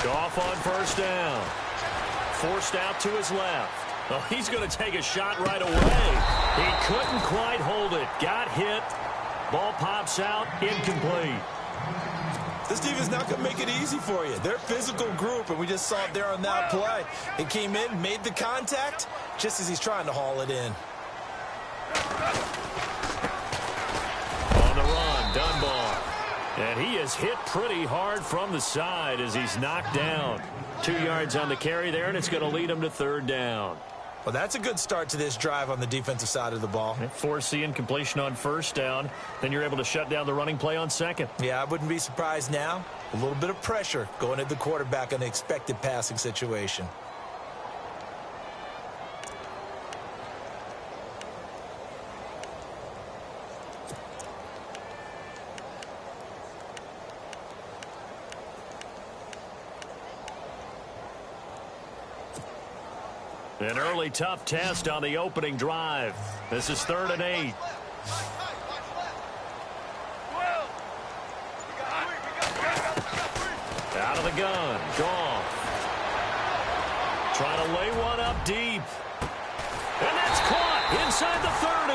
Goff on first down. Forced out to his left. Oh, he's going to take a shot right away. He couldn't quite hold it. Got hit. Ball pops out. Incomplete. This defense not going to make it easy for you. They're a physical group, and we just saw it there on that play. It came in, made the contact, just as he's trying to haul it in. On the run, Dunbar. And he is hit pretty hard from the side as he's knocked down. 2 yards on the carry there, and it's going to lead him to third down. Well, that's a good start to this drive on the defensive side of the ball. Force the incompletion on first down. Then you're able to shut down the running play on second. Yeah, I wouldn't be surprised now. A little bit of pressure going at the quarterback on the expected passing situation. An early tough test on the opening drive. This is 3rd and 8. Out of the gun. Goff. Trying to lay one up deep. And that's caught inside the 30.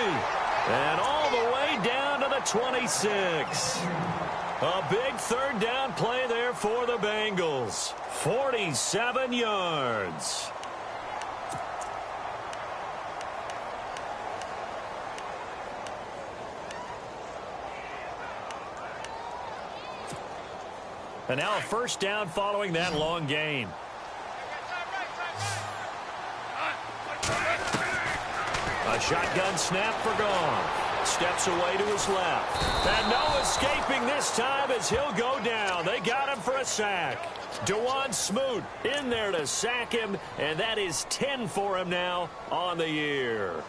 And all the way down to the 26. A big third down play there for the Bengals. 47 yards. And now a first down following that long gain. A shotgun snap for Goff. Steps away to his left. And no escaping this time as he'll go down. They got him for a sack. DeJuan Smoot in there to sack him, and that is 10 for him now on the year.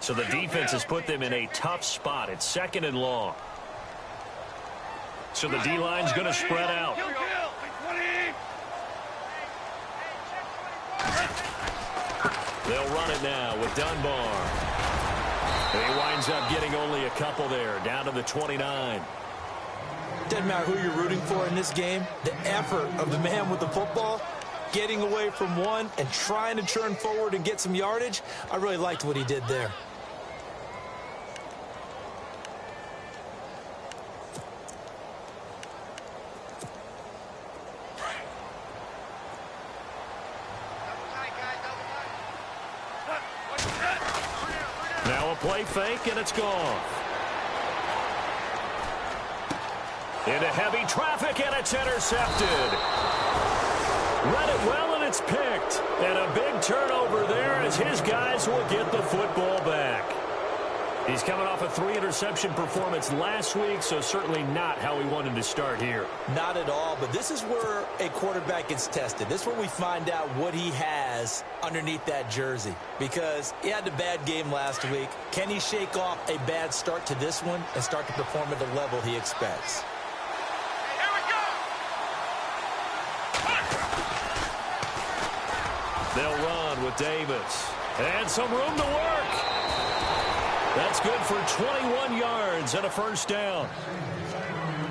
So the defense has put them in a tough spot. It's 2nd and long. So the D-line's going to spread out. They'll run it now with Dunbar. He winds up getting only a couple there, down to the 29. Doesn't matter who you're rooting for in this game. The effort of the man with the football, getting away from one and trying to turn forward and get some yardage, I really liked what he did there. Now a play fake, and it's gone. Into heavy traffic, and it's intercepted. Read it well, and it's picked. And a big turnover there as his guys will get the football back. He's coming off a 3-interception performance last week, so certainly not how he wanted to start here. Not at all, but this is where a quarterback gets tested. This is where we find out what he has underneath that jersey, because he had a bad game last week. Can he shake off a bad start to this one and start to perform at the level he expects? They'll run with Davis. And some room to work. That's good for 21 yards and a first down.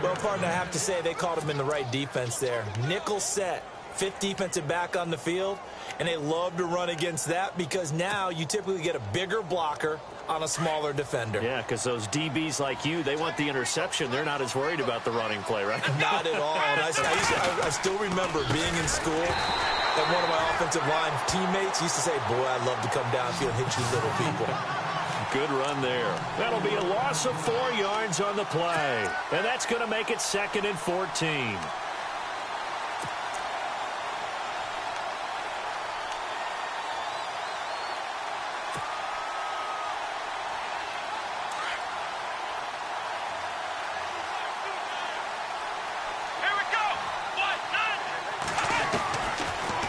Well, partner, I have to say they called him in the right defense there. Nickel set, 5th defensive back on the field, and they love to run against that because now you typically get a bigger blocker on a smaller defender. Yeah, because those DBs like you, they want the interception. They're not as worried about the running play, right? Not at all. And I still remember being in school, and one of my offensive line teammates used to say, boy, I'd love to come downfield and hit you little people. Good run there. That'll be a loss of 4 yards on the play. And that's going to make it 2nd and 14.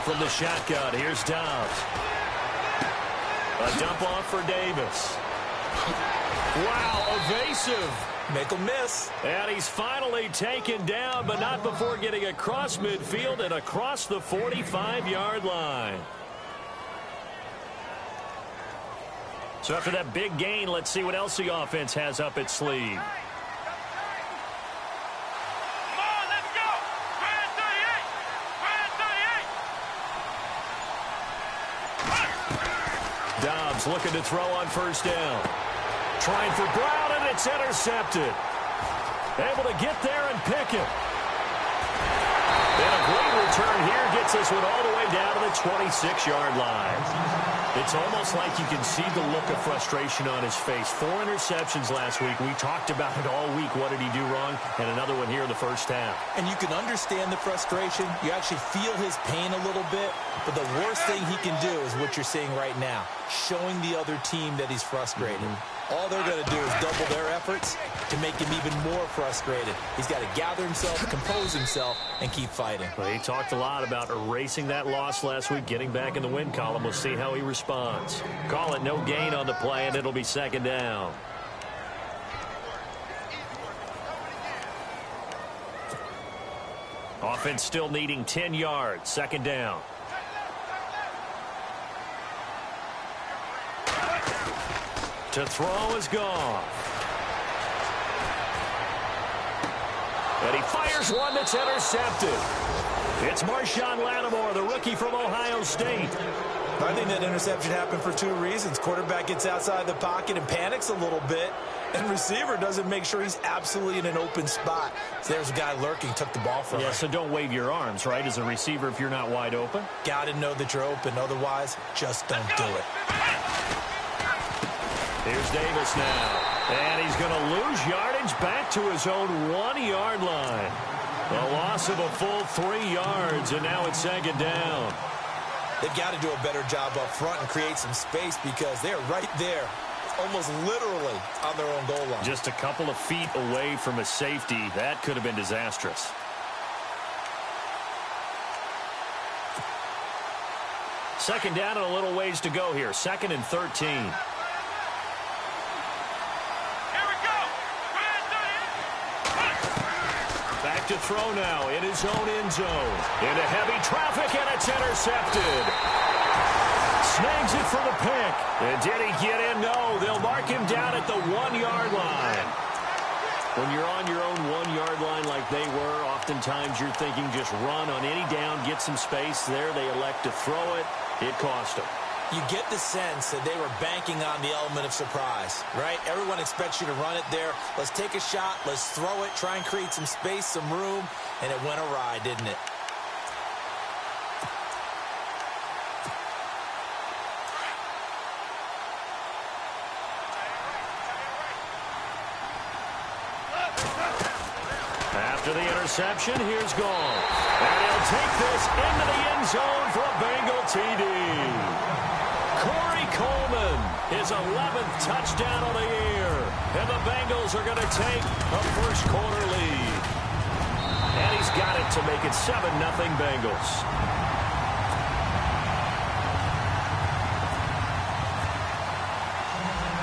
From the shotgun, here's Dobbs. A dump off for Davis. Wow, evasive. Make them miss. And he's finally taken down, but not before getting across midfield and across the 45-yard line. So after that big gain, let's see what else the offense has up its sleeve. Dobbs looking to throw on first down. Trying for Brown, and it's intercepted. Able to get there and pick it. And a great return here gets this one all the way down to the 26-yard line. It's almost like you can see the look of frustration on his face. 4 interceptions last week. We talked about it all week. What did he do wrong? And another one here in the first half. And you can understand the frustration. You actually feel his pain a little bit. But the worst thing he can do is what you're seeing right now, showing the other team that he's frustrated. All they're going to do is double their efforts to make him even more frustrated. He's got to gather himself, compose himself, and keep fighting. Well, he talked a lot about erasing that loss last week, getting back in the win column. We'll see how he responds. Call it no gain on the play, and it'll be second down. Offense still needing 10 yards. Second down. To throw is gone. And he fires one that's intercepted. It's Marshawn Lattimore, the rookie from Ohio State. I think that interception happened for 2 reasons. Quarterback gets outside the pocket and panics a little bit, and receiver doesn't make sure he's absolutely in an open spot. So there's a guy lurking, took the ball from him. Yeah, so don't wave your arms, right, as a receiver if you're not wide open. Got to know that you're open. Otherwise, just don't do it. Here's Davis now. And he's going to lose yardage back to his own 1-yard line. A loss of a full 3 yards, and now it's second down. They've got to do a better job up front and create some space because they're right there, almost literally on their own goal line. Just a couple of feet away from a safety. That could have been disastrous. Second down and a little ways to go here. 2nd and 13. To throw now in his own end zone. Into heavy traffic, and it's intercepted. Snags it for the pick. And did he get in? No. They'll mark him down at the 1-yard line. When you're on your own 1-yard line like they were, oftentimes you're thinking just run on any down, get some space. There they elect to throw it. It cost them. You get the sense that they were banking on the element of surprise, right? Everyone expects you to run it there. Let's take a shot. Let's throw it. Try and create some space, some room. And it went awry, didn't it? After the interception, here's Gall. And he'll take this into the end zone for a Bengal TD. Corey Coleman, his 11th touchdown of the year. And the Bengals are going to take a first-quarter lead. And he's got it to make it 7-0 Bengals.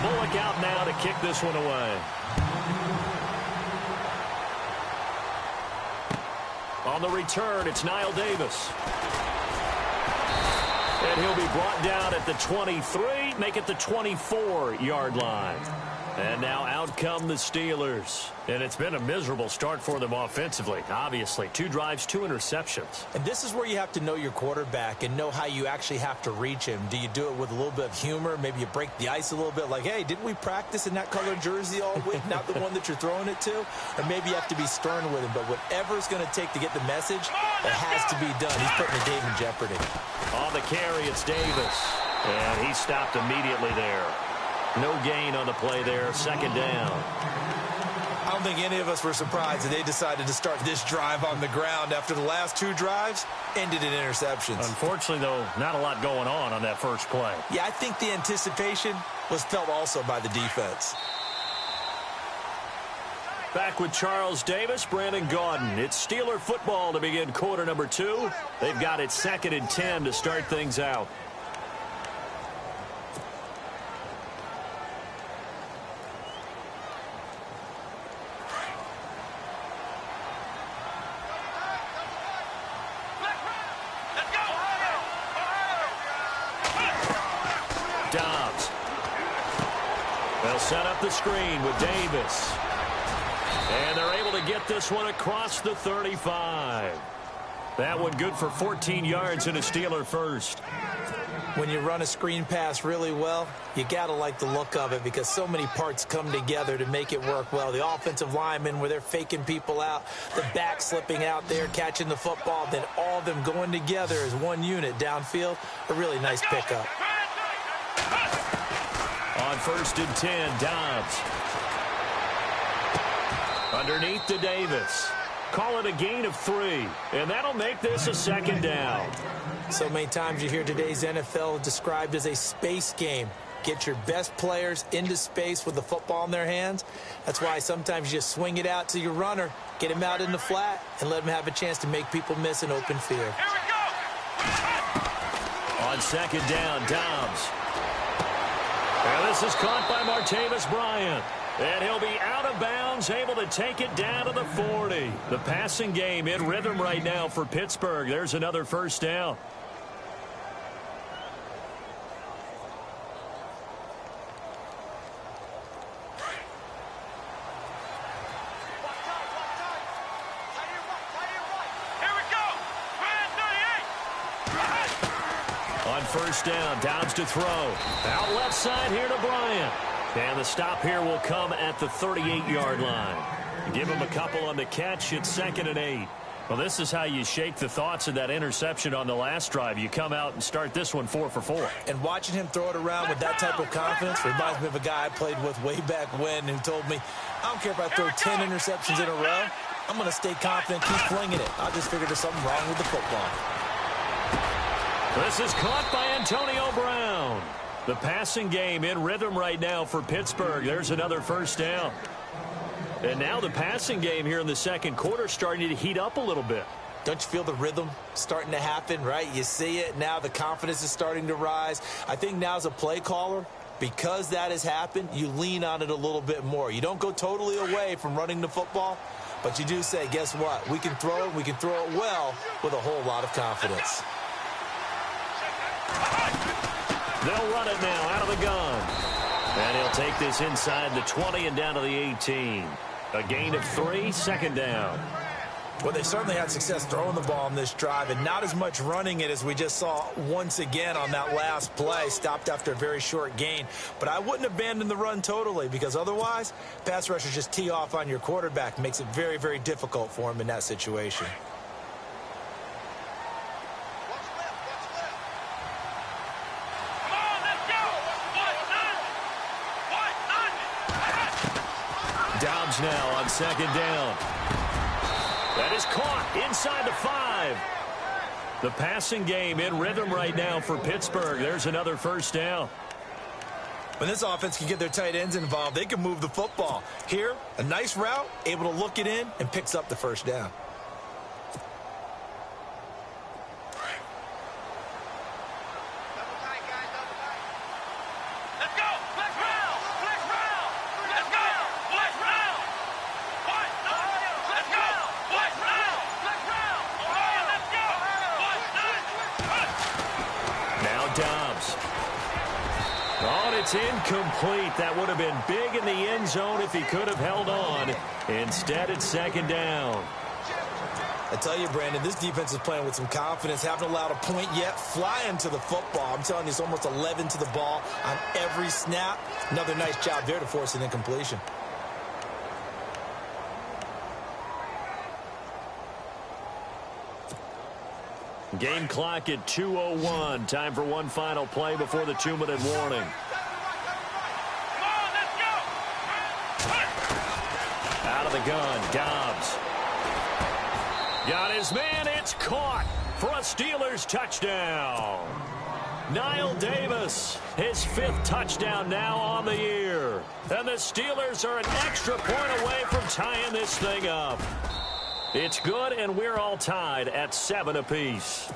Bullock out now to kick this one away. On the return, it's Niall Davis. And he'll be brought down at the 23, make it the 24-yard line. And now out come the Steelers. And it's been a miserable start for them offensively, obviously. 2 drives, 2 interceptions. And this is where you have to know your quarterback and know how you actually have to reach him. Do you do it with a little bit of humor? Maybe you break the ice a little bit like, hey, didn't we practice in that colored jersey all week? Not the one that you're throwing it to? Or maybe you have to be stern with him. But whatever it's going to take to get the message, it has to be done. He's putting the game in jeopardy. On the carry, it's Davis. And he stopped immediately there. No gain on the play there. Second down. I don't think any of us were surprised that they decided to start this drive on the ground after the last 2 drives ended in interceptions. Unfortunately, though, not a lot going on that first play. Yeah, I think the anticipation was felt also by the defense. Back with Charles Davis, Brandon Gaudin. It's Steeler football to begin quarter number 2. They've got it 2nd and 10 to start things out. They'll set up the screen with Davis. And they're able to get this one across the 35. That one good for 14 yards and a Steeler first. When you run a screen pass really well, you got to like the look of it because so many parts come together to make it work well. The offensive linemen where they're faking people out, the back slipping out there, catching the football, then all of them going together as one unit downfield. A really nice pickup. On 1st and 10, Dobbs. Underneath to Davis. Call it a gain of 3, and that'll make this a 2nd down. So many times you hear today's NFL described as a space game. Get your best players into space with the football in their hands. That's why sometimes you just swing it out to your runner, get him out in the flat, and let him have a chance to make people miss an open field. Here we go! On 2nd down, Dobbs. And this is caught by Martavis Bryant. And he'll be out of bounds, able to take it down to the 40. The passing game in rhythm right now for Pittsburgh. There's another 1st down. On 1st down, Dobbs to throw. Out left side here to Bryant. And the stop here will come at the 38-yard line. Give him a couple on the catch. It's 2nd and 8. Well, this is how you shake the thoughts of that interception on the last drive. You come out and start this one 4 for 4. And watching him throw it around with that type of confidence reminds me of a guy I played with way back when who told me, I don't care if I throw 10 interceptions in a row. I'm going to stay confident, keep flinging it. I just figured there's something wrong with the football. This is caught by Antonio Brown. The passing game in rhythm right now for Pittsburgh. There's another 1st down. And now the passing game here in the 2nd quarter starting to heat up a little bit. Don't you feel the rhythm starting to happen, right? You see it. Now the confidence is starting to rise. I think now as a play caller, because that has happened, you lean on it a little bit more. You don't go totally away from running the football, but you do say, guess what? We can throw it. We can throw it well with a whole lot of confidence. They'll run it now out of the gun. And he'll take this inside the 20 and down to the 18. A gain of 3, 2nd down. Well, they certainly had success throwing the ball on this drive and not as much running it as we just saw once again on that last play. Stopped after a very short gain. But I wouldn't abandon the run totally because otherwise, pass rushers just tee off on your quarterback. Makes it very, very difficult for him in that situation. Dobbs now on 2nd down. That is caught inside the 5. The passing game in rhythm right now for Pittsburgh. There's another 1st down. When this offense can get their tight ends involved, they can move the football. Here, a nice route, able to look it in, and picks up the 1st down. It's incomplete. That would have been big in the end zone if he could have held on. Instead, it's 2nd down. I tell you, Brandon, this defense is playing with some confidence. Haven't allowed a point yet. Flying to the football. I'm telling you, it's almost 11 to the ball on every snap. Another nice job there to force an incompletion. Game clock at 2:01. Time for one final play before the 2-minute warning. Out of the gun, Dobbs. Got his man, it's caught for a Steelers touchdown. Niall Davis, his 5th touchdown now on the year. And the Steelers are an extra point away from tying this thing up. It's good, and we're all tied at 7 apiece.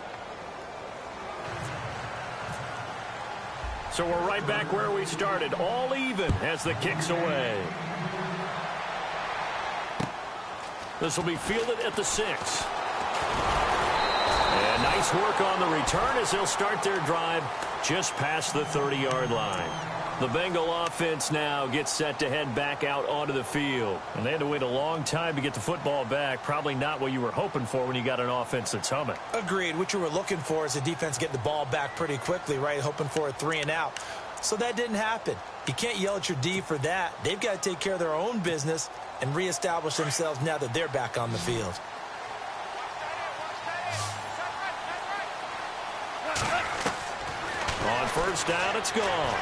So we're right back where we started, all even as the kick's away. This will be fielded at the 6. And nice work on the return as they'll start their drive just past the 30-yard line. The Bengal offense now gets set to head back out onto the field. And they had to wait a long time to get the football back. Probably not what you were hoping for when you got an offense that's humming. Agreed. What you were looking for is the defense getting the ball back pretty quickly, right? Hoping for a 3 and out. So that didn't happen. You can't yell at your D for that. They've got to take care of their own business and reestablish themselves now that they're back on the field. On first down, it's gone.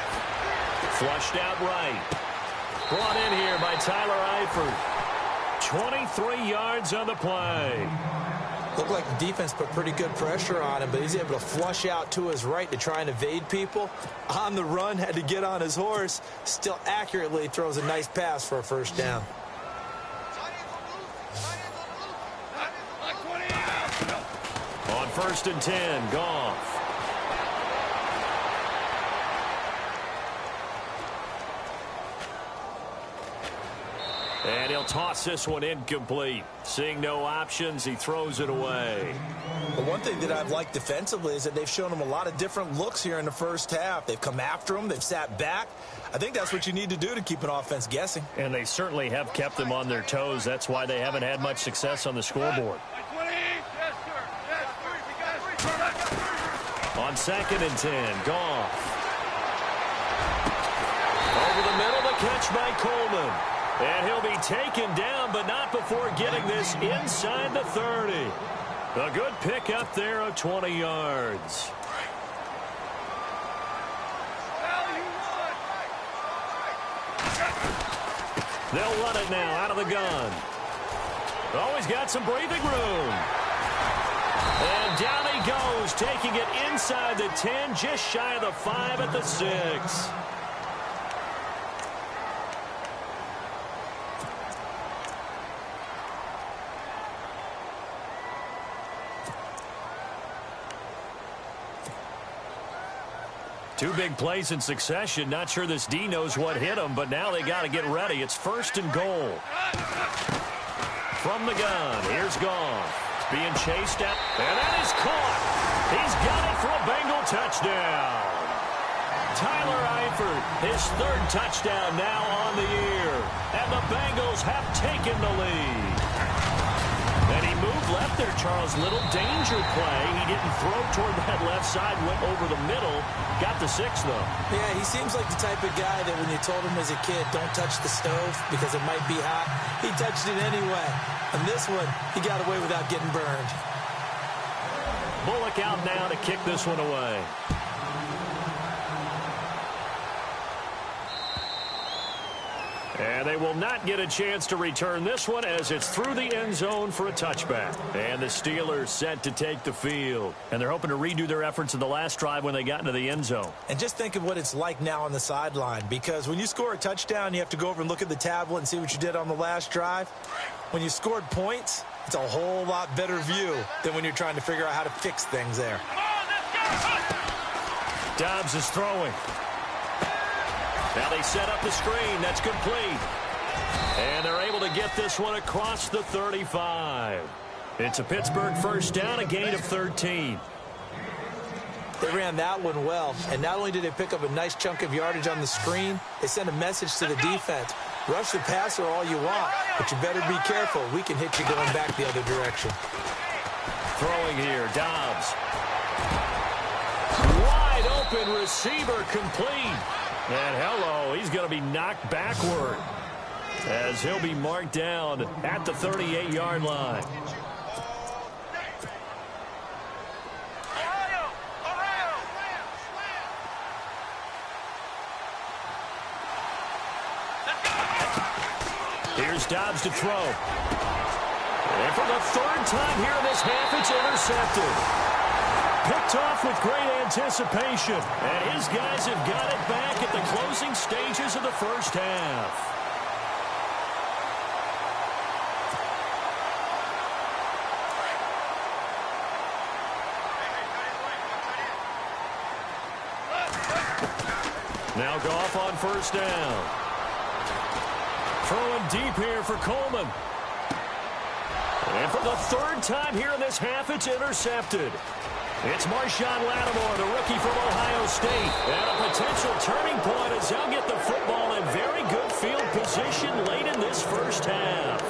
Flushed out right. Brought in here by Tyler Eifert. 23 yards on the play. Looked like the defense put pretty good pressure on him, but he's able to flush out to his right to try and evade people. On the run, had to get on his horse. Still accurately throws a nice pass for a first down. On first and 10, Goff. And he'll toss this one incomplete. Seeing no options, he throws it away. But one thing that I've liked defensively is that they've shown him a lot of different looks here in the first half. They've come after him. They've sat back. I think that's what you need to do to keep an offense guessing. And they certainly have kept them on their toes. That's why they haven't had much success on the scoreboard. On second and 10, Goff. Over the middle, the catch by Coleman. And he'll be taken down, but not before getting this inside the 30. A good pickup there of 20 yards. They'll run it now out of the gun. Always got some breathing room. And down he goes, taking it inside the 10, just shy of the 5 at the 6. Two big plays in succession. Not sure this D knows what hit him, but now they got to get ready. It's first and goal. From the gun, here's Goff. Being chased out, and that is caught. He's got it for a Bengal touchdown. Tyler Eifert, his third touchdown now on the year. And the Bengals have taken the lead. And he moved left there, Charles. Little danger play. He didn't throw toward that left side, went over the middle. Got the 6, though. Yeah, he seems like the type of guy that when you told him as a kid, don't touch the stove because it might be hot, he touched it anyway. And this one, he got away without getting burned. Bullock out now to kick this one away. And they will not get a chance to return this one as it's through the end zone for a touchback. And the Steelers set to take the field. And they're hoping to redo their efforts in the last drive when they got into the end zone. And just think of what it's like now on the sideline, because when you score a touchdown, you have to go over and look at the tablet and see what you did on the last drive. When you scored points, it's a whole lot better view than when you're trying to figure out how to fix things there. Dobbs is throwing. Now they set up the screen. That's complete. And they're able to get this one across the 35. It's a Pittsburgh first down, a gain of 13. They ran that one well. And not only did they pick up a nice chunk of yardage on the screen, they sent a message to the defense. Rush the passer all you want, but you better be careful. We can hit you going back the other direction. Throwing here, Dobbs. Wide open receiver complete. And hello, he's going to be knocked backward as he'll be marked down at the 38-yard line. Here's Dobbs to throw. And for the third time here in this half, it's intercepted. Picked off with great anticipation. And his guys have got it back at the closing stages of the first half. Now Goff on first down. Throwing deep here for Coleman. And for the third time here in this half, it's intercepted. It's Marshawn Lattimore, the rookie from Ohio State. And a potential turning point as they'll get the football in very good field position late in this first half.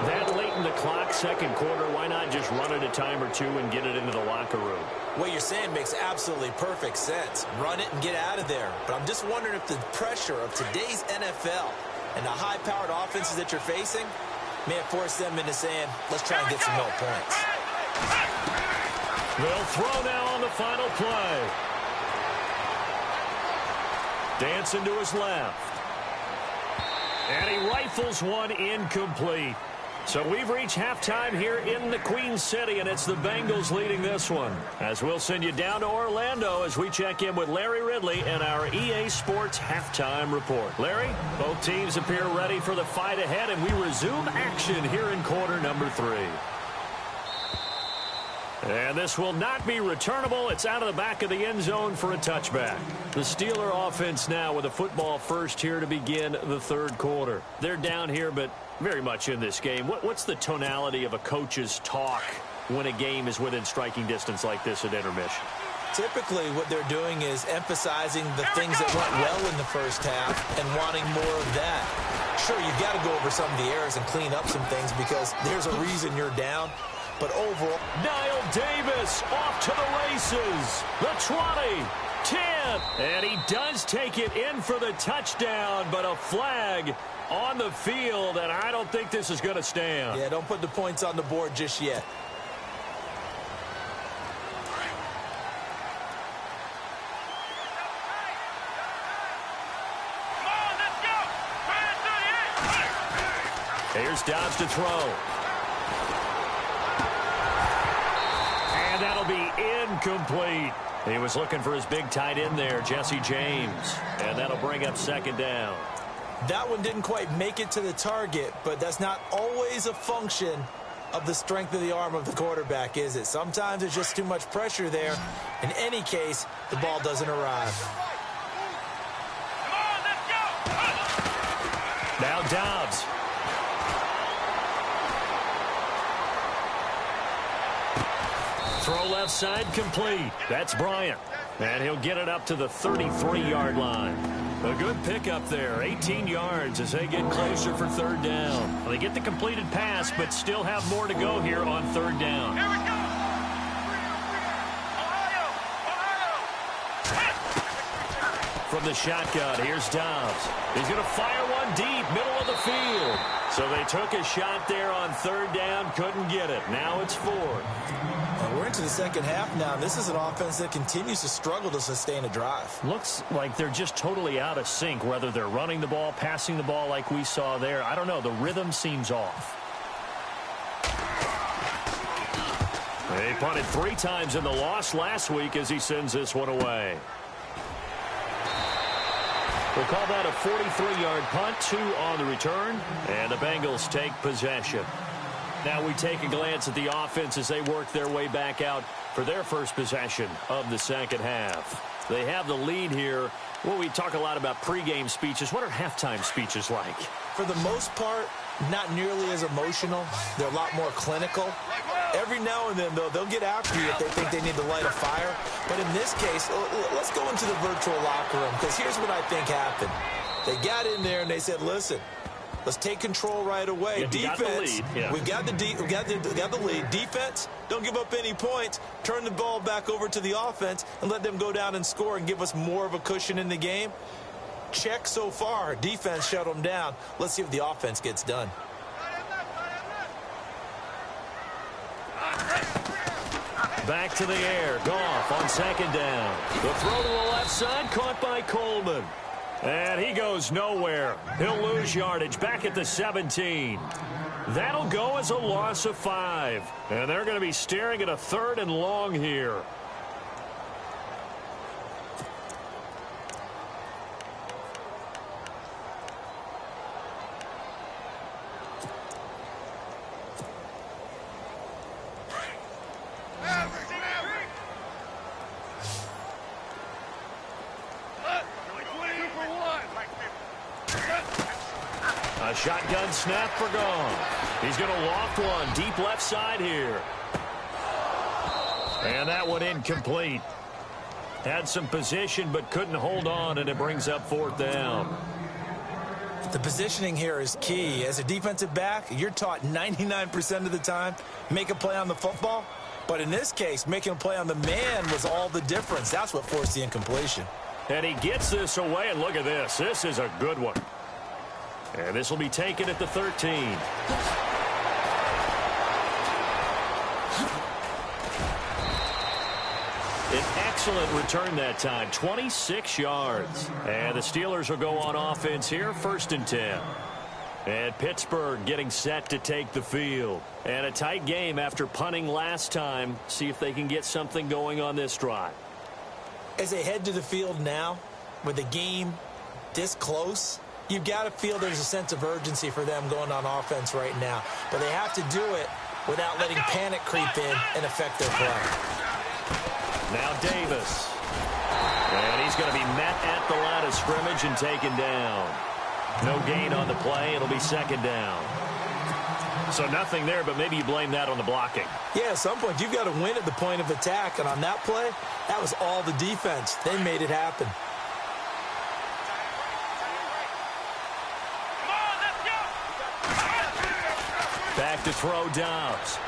That late in the clock, second quarter, why not just run it a time or two and get it into the locker room? What you're saying makes absolutely perfect sense. Run it and get out of there. But I'm just wondering if the pressure of today's NFL and the high-powered offenses that you're facing may have forced them into saying, let's try and get some more points. They'll throw now on the final play. Dancing to his left. And he rifles one incomplete. So we've reached halftime here in the Queen City, and it's the Bengals leading this one. As we'll send you down to Orlando as we check in with Larry Ridley and our EA Sports halftime report. Larry, both teams appear ready for the fight ahead, and we resume action here in quarter number 3. And this will not be returnable. It's out of the back of the end zone for a touchback. The Steeler offense now with a football first here to begin the third quarter. They're down here, but very much in this game. What's the tonality of a coach's talk when a game is within striking distance like this at intermission? Typically, what they're doing is emphasizing the things that went well in the first half and wanting more of that. Sure, you've got to go over some of the errors and clean up some things because there's a reason you're down. But overall, Niall Davis off to the races. The 20, 10, and he does take it in for the touchdown, but a flag on the field, and I don't think this is going to stand. Yeah, don't put the points on the board just yet. Come on, let's go. Here's Dobbs to throw. And that'll be incomplete. He was looking for his big tight end there, Jesse James. And that'll bring up second down. That one didn't quite make it to the target, but that's not always a function of the strength of the arm of the quarterback, is it? Sometimes there's just too much pressure there. In any case, the ball doesn't arrive. Come on, let's go. Now Dobbs. Throw left side complete. That's Bryant. And he'll get it up to the 33-yard line. A good pickup there. 18 yards as they get closer for third down. Well, they get the completed pass, but still have more to go here on third down. Here we go. Ohio. From the shotgun, here's Dobbs. He's going to fire one deep, middle of the field. So they took a shot there on third down, couldn't get it. Now it's fourth. We're into the second half now. This is an offense that continues to struggle to sustain a drive. Looks like they're just totally out of sync, whether they're running the ball, passing the ball like we saw there. I don't know. The rhythm seems off. They punted 3 times in the loss last week as he sends this one away. We'll call that a 43-yard punt, 2 on the return, and the Bengals take possession. Now we take a glance at the offense as they work their way back out for their first possession of the second half. They have the lead here. Well, we talk a lot about pregame speeches. What are halftime speeches like? For the most part, not nearly as emotional. They're a lot more clinical. Every now and then, though, they'll get after you if they think they need to light a fire. But in this case, let's go into the virtual locker room, because here's what I think happened. They got in there and they said, listen, let's take control right away. Yeah, Defense, we've got the lead. Defense, don't give up any points. Turn the ball back over to the offense and let them go down and score and give us more of a cushion in the game. Check so far. Defense shut them down. Let's see if the offense gets done. Back to the air. Goff on second down. The throw to the left side, caught by Coleman. And he goes nowhere. He'll lose yardage back at the 17. That'll go as a loss of 5. And they're going to be staring at a 3rd and long here. A shotgun snap for Goff. He's going to loft one deep left side here. And that one incomplete. Had some position but couldn't hold on, and it brings up 4th down. The positioning here is key. As a defensive back, you're taught 99% of the time, make a play on the football. But in this case, making a play on the man was all the difference. That's what forced the incompletion. And he gets this away, and look at this. This is a good one. And this will be taken at the 13. An excellent return that time, 26 yards. And the Steelers will go on offense here, 1st and 10. And Pittsburgh getting set to take the field. And a tight game after punting last time. See if they can get something going on this drive. As they head to the field now, with the game this close, you've got to feel there's a sense of urgency for them going on offense right now. But they have to do it without letting panic creep in and affect their play. Now Davis. And he's going to be met at the line of scrimmage and taken down. No gain on the play. It'll be 2nd down. So nothing there, but maybe you blame that on the blocking. Yeah, at some point, you've got to win at the point of attack. And on that play, that was all the defense. They made it happen. Back to throw Dobbs.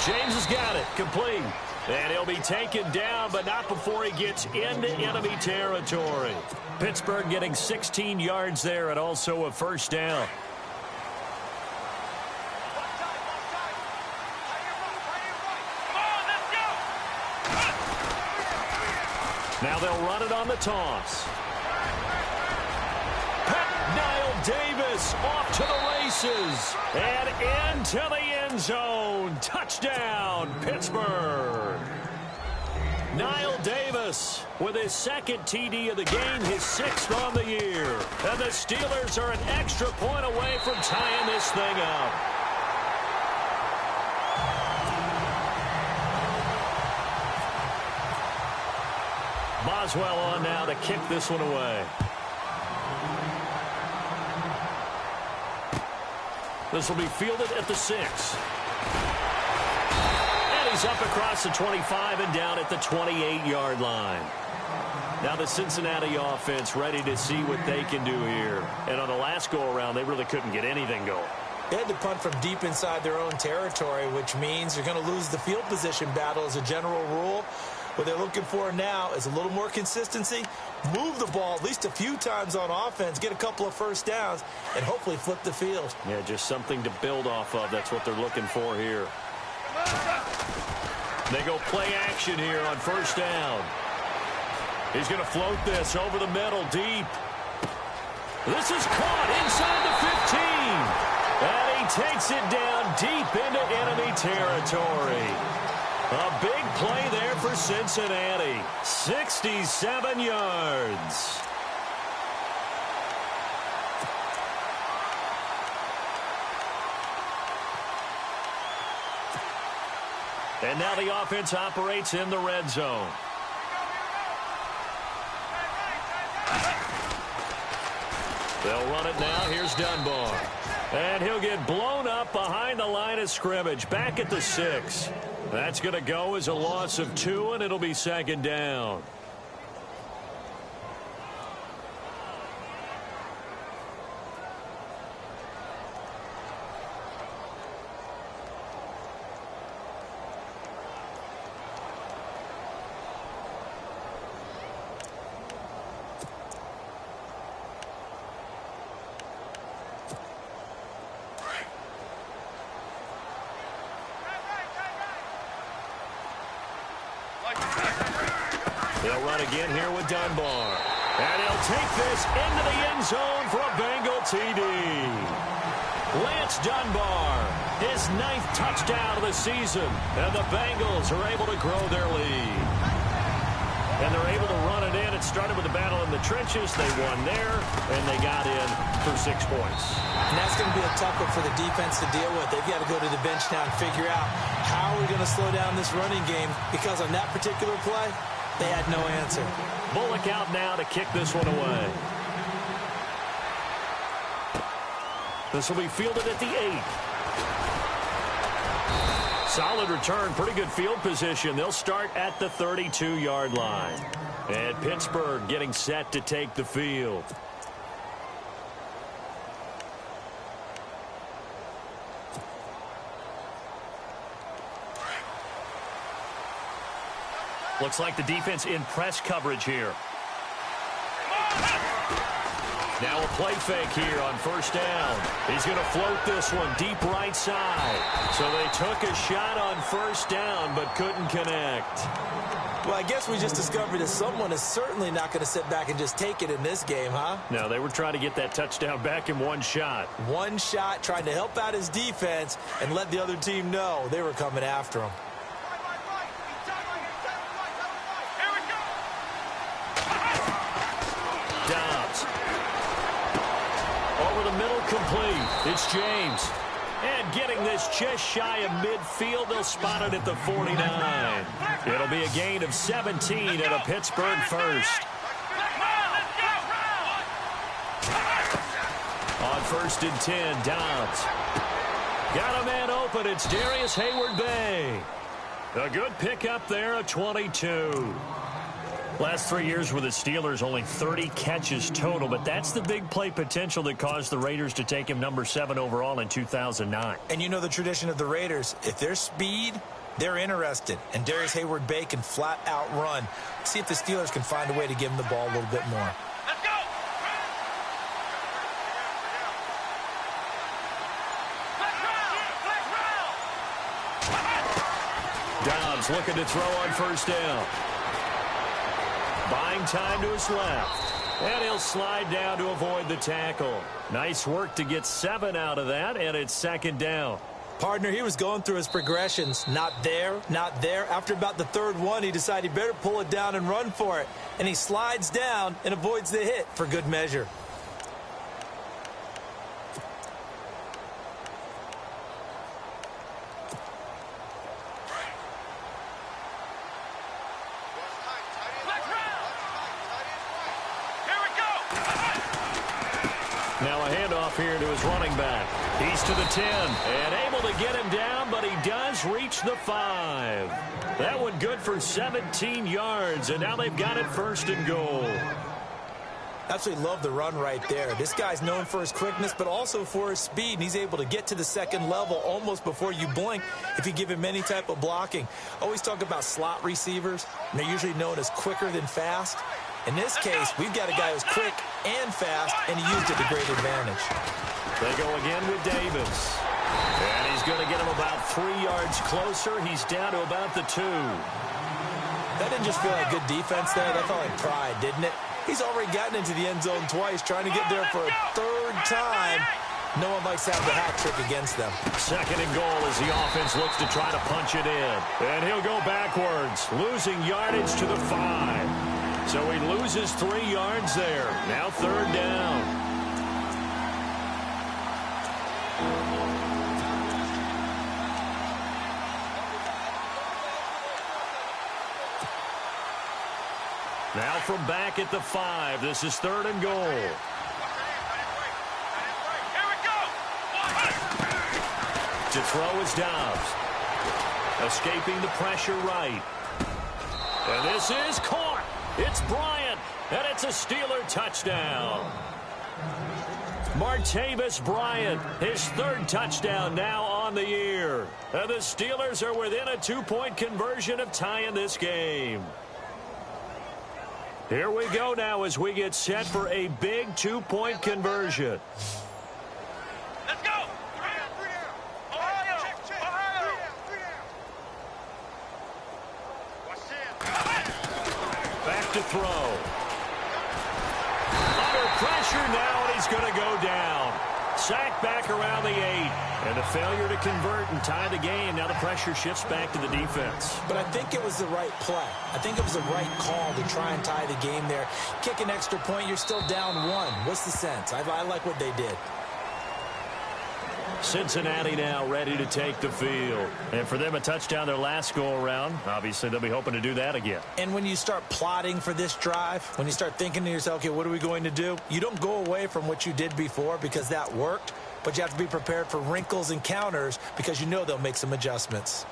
James has got it. Complete. And he'll be taken down, but not before he gets into enemy territory. Pittsburgh getting 16 yards there and also a 1st down. Now they'll run it on the toss. Davis off to the races and into the end zone. Touchdown, Pittsburgh. Niall Davis with his 2nd TD of the game, his 6th on the year. And the Steelers are an extra point away from tying this thing up. Boswell on now to kick this one away. This will be fielded at the 6. And he's up across the 25 and down at the 28-yard line. Now the Cincinnati offense ready to see what they can do here. And on the last go-around, they really couldn't get anything going. They had to punt from deep inside their own territory, which means you're going to lose the field position battle as a general rule. What they're looking for now is a little more consistency, move the ball at least a few times on offense, get a couple of 1st downs, and hopefully flip the field. Yeah, just something to build off of. That's what they're looking for here. They go play action here on 1st down. He's going to float this over the middle deep. This is caught inside the 15. And he takes it down deep into enemy territory. A big play there for Cincinnati. 67 yards. And now the offense operates in the red zone. They'll run it now. Here's Dunbar. And he'll get blown up behind the line of scrimmage. Back at the 6. That's going to go as a loss of 2, and it'll be 2nd down. They'll run again here with Dunbar. And he'll take this into the end zone for a Bengal TD. Lance Dunbar, his 9th touchdown of the season. And the Bengals are able to grow their lead. And they're able to run it in. It started with a battle in the trenches. They won there, and they got in for 6 points. And that's going to be a tough one for the defense to deal with. They've got to go to the bench now and figure out how are we going to slow down this running game, because on that particular play, they had no answer. Bullock out now to kick this one away. This will be fielded at the 8. Solid return, pretty good field position. They'll start at the 32-yard line. And Pittsburgh getting set to take the field. Looks like the defense in press coverage here. Now a play fake here on first down. He's going to float this one deep right side. So they took a shot on first down but couldn't connect. Well, I guess we just discovered that someone is certainly not going to sit back and just take it in this game, huh? No, they were trying to get that touchdown back in one shot. One shot, trying to help out his defense and let the other team know they were coming after him. Dobbs. Over the middle, complete. It's James. And getting this just shy of midfield, they'll spot it at the 49. It'll be a gain of 17 and a Pittsburgh first. On first and 10, Dobbs. Got a man open. It's Darius Hayward-Bay. A good pickup there, a 22. Last 3 years with the Steelers, only 30 catches total, but that's the big play potential that caused the Raiders to take him number 7 overall in 2009. And you know the tradition of the Raiders. If they're speed, they're interested. And Darius Hayward-Bay can flat out run. See if the Steelers can find a way to give him the ball a little bit more. Let's go! Dobbs looking to throw on first down. Buying time to his left. And he'll slide down to avoid the tackle. Nice work to get 7 out of that, and it's second down. Partner, he was going through his progressions. Not there, not there. After about the third one, he decided he better pull it down and run for it. And he slides down and avoids the hit for good measure. Now a handoff here to his running back. He's to the 10 and able to get him down, but he does reach the 5. That one good for 17 yards, and now they've got it first and goal. Absolutely love the run right there. This guy's known for his quickness, but also for his speed, and he's able to get to the second level almost before you blink if you give him any type of blocking. Always talk about slot receivers, and they're usually known as quicker than fast. In this case, we've got a guy who's quick and fast, and he used it to great advantage. They go again with Davis. And he's going to get him about 3 yards closer. He's down to about the 2. That didn't just feel like good defense there. That felt like pride, didn't it? He's already gotten into the end zone twice, trying to get there for a third time. No one likes to have the hat trick against them. Second and goal as the offense looks to try to punch it in. And he'll go backwards, losing yardage to the 5. So he loses 3 yards there. Now third down. Now from back at the 5, this is third and goal. Here we go! To throw is Dobbs. Escaping the pressure right. And this is caught. It's Bryant, and it's a Steeler touchdown. Martavis Bryant, his 3rd touchdown now on the year. And the Steelers are within a 2-point conversion of tying this game. Here we go now as we get set for a big 2-point conversion. Let's go! Ohio! Ohio! Back to throw. Under pressure now, and he's going to go down. Sacked back around the 8. And a failure to convert and tie the game. Now the pressure shifts back to the defense. But I think it was the right play. I think it was the right call to try and tie the game there. Kick an extra point, you're still down 1. What's the sense? I like what they did. Cincinnati now ready to take the field. And for them, a touchdown their last go-around. Obviously, they'll be hoping to do that again. And when you start plotting for this drive, when you start thinking to yourself, okay, what are we going to do? You don't go away from what you did before because that worked, but you have to be prepared for wrinkles and counters because you know they'll make some adjustments.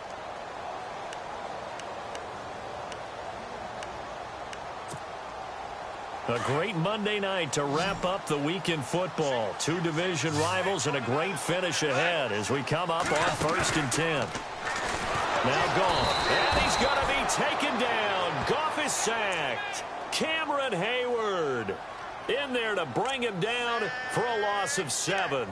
A great Monday night to wrap up the week in football. Two division rivals and a great finish ahead as we come up on 1st and 10. Now Goff, and he's going to be taken down. Goff is sacked. Cameron Hayward in there to bring him down for a loss of 7.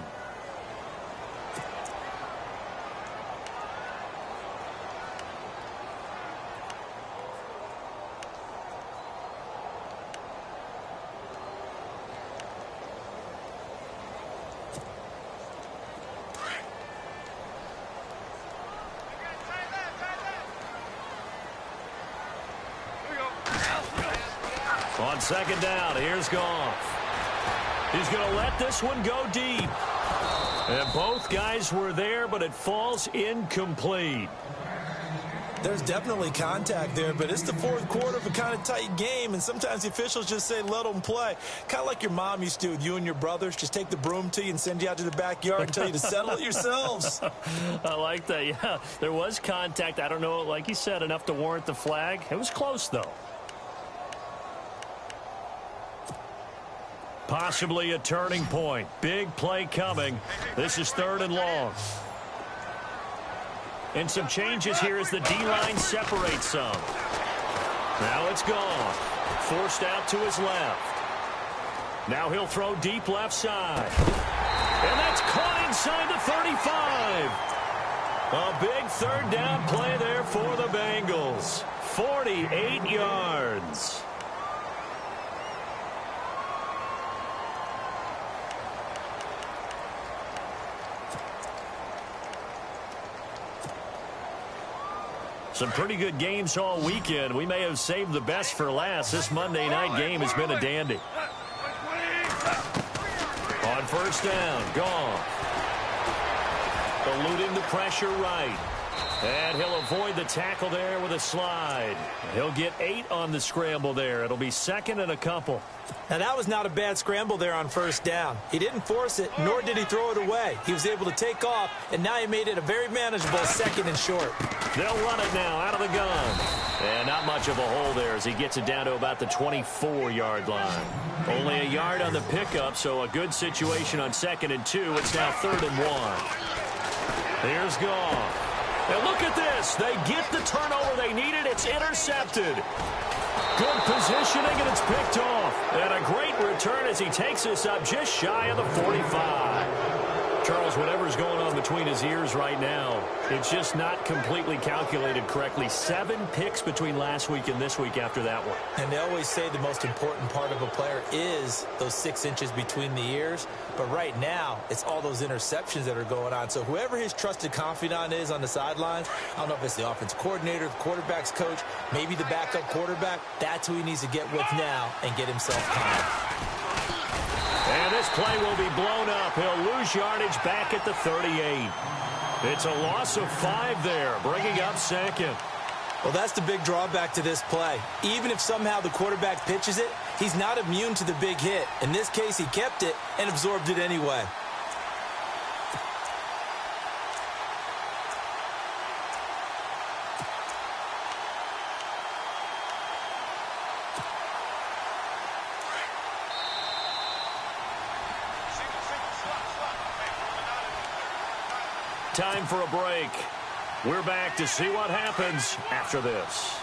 On 2nd down, here's Goff. He's going to let this one go deep. And both guys were there, but it falls incomplete. There's definitely contact there, but it's the 4th quarter of a kind of tight game, and sometimes the officials just say, let them play. Kind of like your mom used to do with you and your brothers. Just take the broom to you and send you out to the backyard and tell you to settle it yourselves. I like that, yeah. There was contact. I don't know, like you said, enough to warrant the flag. It was close, though. Possibly a turning point. Big play coming. This is 3rd and long. And some changes here as the D-line separates some. Now it's gone. Forced out to his left. Now he'll throw deep left side. And that's caught inside the 35. A big 3rd down play there for the Bengals. 48 yards. Some pretty good games all weekend. We may have saved the best for last. This Monday night game has been a dandy. On 1st down, Goff. Eluding the pressure right. And he'll avoid the tackle there with a slide. He'll get 8 on the scramble there. It'll be 2nd and a couple. Now, that was not a bad scramble there on 1st down. He didn't force it, nor did he throw it away. He was able to take off, and now he made it a very manageable 2nd and short. They'll run it now out of the gun. And not much of a hole there as he gets it down to about the 24-yard line. Only a yard on the pickup, so a good situation on 2nd and 2. It's now 3rd and 1. Here's Goff. And look at this. They get the turnover they needed. It's intercepted. Good positioning, and it's picked off. And a great return as he takes us up just shy of the 45. Charles, whatever's going on between his ears right now, it's just not completely calculated correctly. 7 picks between last week and this week after that one. And they always say the most important part of a player is those 6 inches between the ears. But right now, it's all those interceptions that are going on. So whoever his trusted confidant is on the sidelines, I don't know if it's the offense coordinator, the quarterback's coach, maybe the backup quarterback, that's who he needs to get with now and get himself calm. And this play will be blown up. He'll lose yardage back at the 38. It's a loss of 5 there, bringing up 2nd. Well, that's the big drawback to this play. Even if somehow the quarterback pitches it, he's not immune to the big hit. In this case, he kept it and absorbed it anyway. Time for a break. We're back to see what happens after this.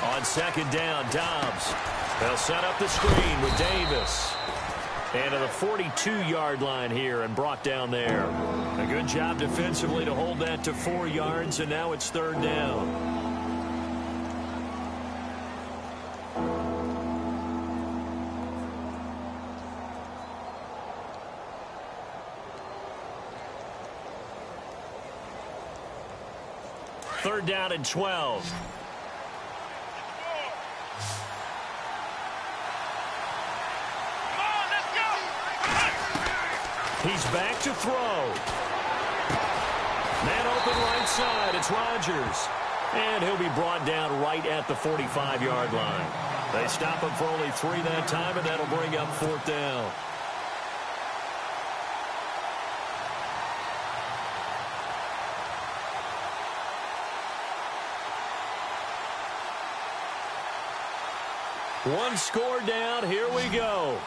On 2nd down, Dobbs. They'll set up the screen with Davis. And to the 42-yard line here and brought down there. A good job defensively to hold that to 4 yards, and now it's 3rd down. Third down and 12. He's back to throw. Man open right side. It's Rodgers. And he'll be brought down right at the 45-yard line. They stop him for only 3 that time, and that'll bring up 4th down. One score down. Here we go.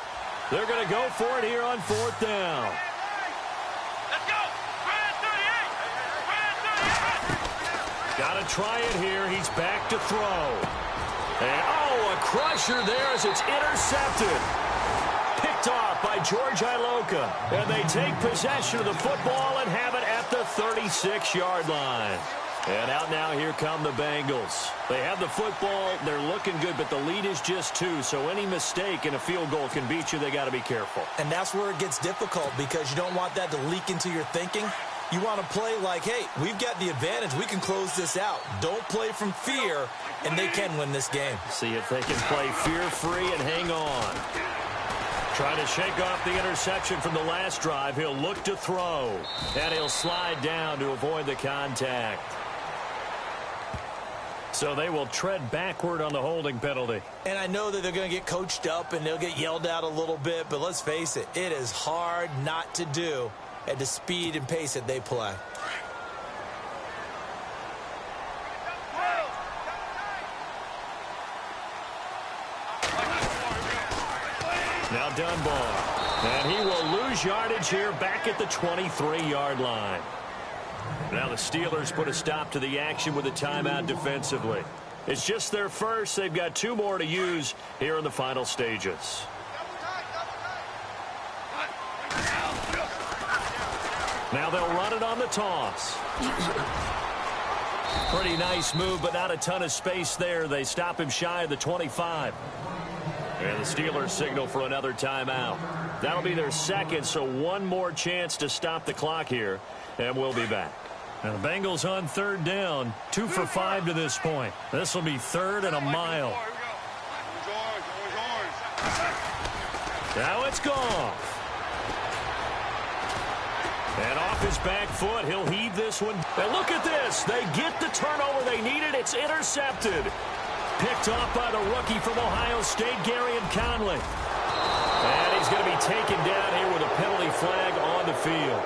They're going to go for it here on 4th down. Let's go. Red 38. Got to try it here. He's back to throw. And, oh, a crusher there as it's intercepted. Picked off by George Iloka. And they take possession of the football and have it at the 36-yard line. And out now, here come the Bengals. They have the football. They're looking good, but the lead is just 2. So any mistake in a field goal can beat you. They got to be careful. And that's where it gets difficult because you don't want that to leak into your thinking. You want to play like, hey, we've got the advantage. We can close this out. Don't play from fear, and they can win this game. See if they can play fear-free and hang on. Trying to shake off the interception from the last drive. He'll look to throw, and he'll slide down to avoid the contact. So they will tread backward on the holding penalty. And I know that they're going to get coached up and they'll get yelled at a little bit, but let's face it, it is hard not to do at the speed and pace that they play. Now Dunbar. And he will lose yardage here back at the 23-yard line. Now the Steelers put a stop to the action with a timeout defensively. It's just their first. They've got 2 more to use here in the final stages. Now they'll run it on the toss. Pretty nice move, but not a ton of space there. They stop him shy of the 25. And the Steelers signal for another timeout. That'll be their second, so one more chance to stop the clock here, and we'll be back. And the Bengals on 3rd down, 2 for 5 to this point. This will be 3rd and a mile. Now it's gone. And off his back foot, he'll heave this one. And look at this. They get the turnover they needed. It's intercepted. Picked off by the rookie from Ohio State, Garyon Conley. And he's going to be taken down here with a penalty flag on the field.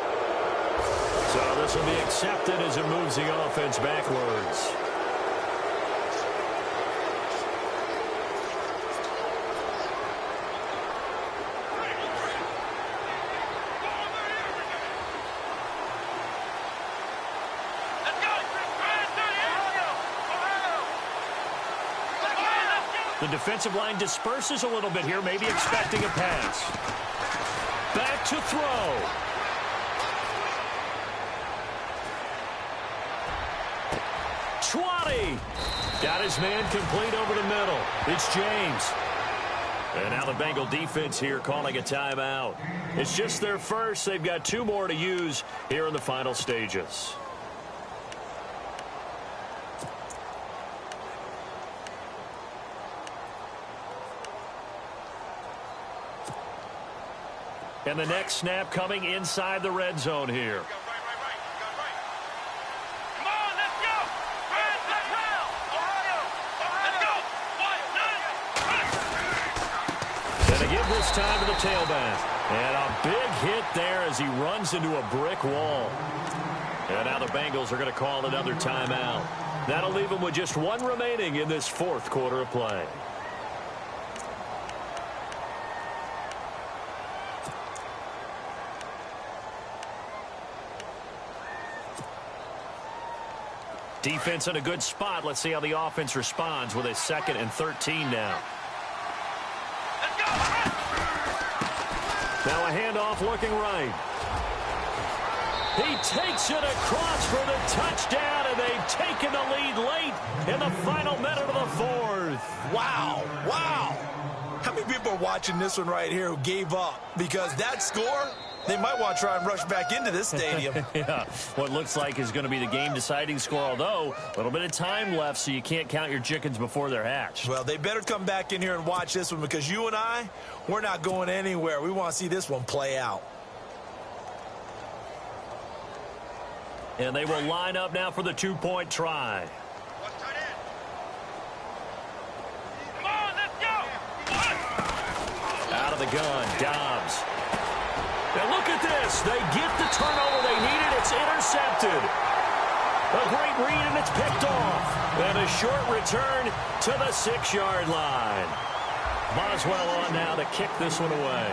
So this will be accepted as it moves the offense backwards. The defensive line disperses a little bit here, maybe expecting a pass. Back to throw. Schwatty got his man complete over the middle. It's James. And now the Bengal defense here calling a timeout. It's just their first. They've got 2 more to use here in the final stages. And the next snap coming inside the red zone here. Come on, let's go. And they give this time to the tailback. And a big hit there as he runs into a brick wall. And now the Bengals are going to call another timeout. That'll leave them with just 1 remaining in this 4th quarter of play. Defense in a good spot. Let's see how the offense responds with a 2nd and 13 now. Now a handoff looking right. He takes it across for the touchdown, and they've taken the lead late in the final minute of the 4th. Wow. Wow. How many people are watching this one right here who gave up? Because that score, they might want to try and rush back into this stadium. Yeah, what looks like is going to be the game-deciding score, although a little bit of time left, so you can't count your chickens before they're hatched. Well, they better come back in here and watch this one because you and I, we're not going anywhere. We want to see this one play out. And they will line up now for the 2-point try. Come on, let's go. Out of the gun, Dobbs. And look at this. They get the turnover they needed. It's intercepted. A great read, and it's picked off. And a short return to the 6-yard line. Boswell on now to kick this one away.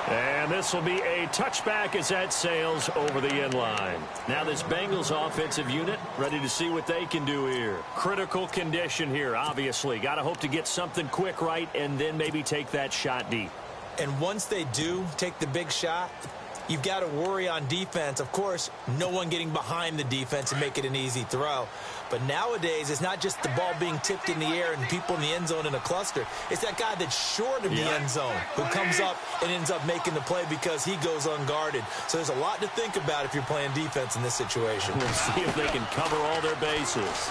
And this will be a touchback as that sails over the end line. Now this Bengals offensive unit ready to see what they can do here. Critical condition here, obviously. Got to hope to get something quick right and then maybe take that shot deep. And once they do take the big shot, you've got to worry on defense. Of course, no one getting behind the defense and make it an easy throw. But nowadays, it's not just the ball being tipped in the air and people in the end zone in a cluster. It's that guy that's short of the end zone who comes up and ends up making the play because he goes unguarded. So there's a lot to think about if you're playing defense in this situation. We'll see if they can cover all their bases.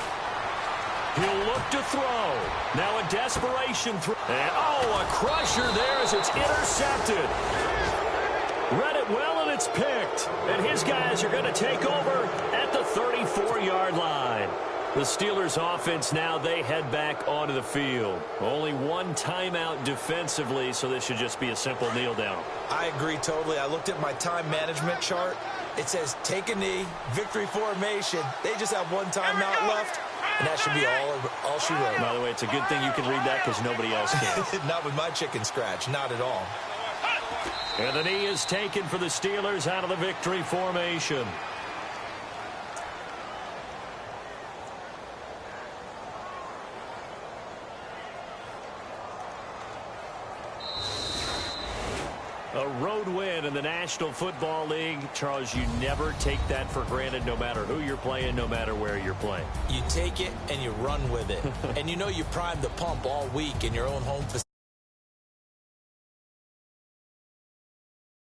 He'll look to throw. Now a desperation throw. And, a crusher there as it's intercepted. Read it well, and it's picked. And his guys are going to take over at the 34-yard line. The Steelers' offense now, they head back onto the field. Only one timeout defensively, so this should just be a simple kneel down. I agree totally. I looked at my time management chart. It says take a knee, victory formation. They just have one timeout left, and that should be all she wrote. By the way, it's a good thing you can read that because nobody else can. Not with my chicken scratch, not at all. And the knee is taken for the Steelers out of the victory formation. A road win in the National Football League. Charles, you never take that for granted no matter who you're playing, no matter where you're playing. You take it and you run with it. And you know you primed the pump all week in your own home facility.